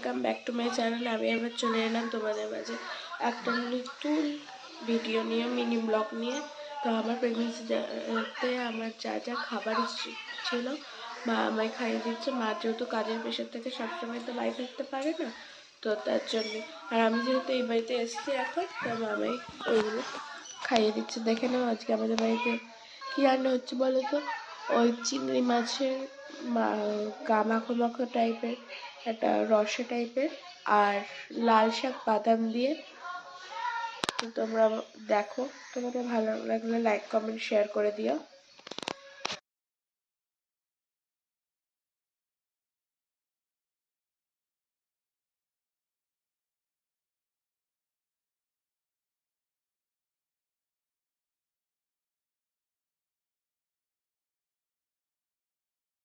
Welcome back to my channel. আমি আবার চলে এলাম তোমাদের মাঝে একটা নতুন ভিডিও নিয়ে, মিনি ব্লগ নিয়ে। তো আমার প্রেগনেন্সিতে আমার যা যা খাবার ছিল মা আমায় খাইয়ে দিচ্ছে। মা যেহেতু কাজের প্রেশার থেকে সবসময় তো বাড়ি থাকতে পারে না, তো তার জন্যে। আর আমি যেহেতু এই বাড়িতে এসেছি এখন, তো মামাই ওইগুলো খাইয়ে দিচ্ছে। দেখে নাও আজকে আমাদের বাড়িতে কী রান্না হচ্ছে বলো তো। ওই চিংড়ি মাছের গা মাখো মাখো টাইপের একটা রসে টাইপের, আর লাল শাক বাদাম দিয়ে। তো তোমরা দেখো, তোমাদের ভালো লাগলে লাইক কমেন্ট শেয়ার করে দিও।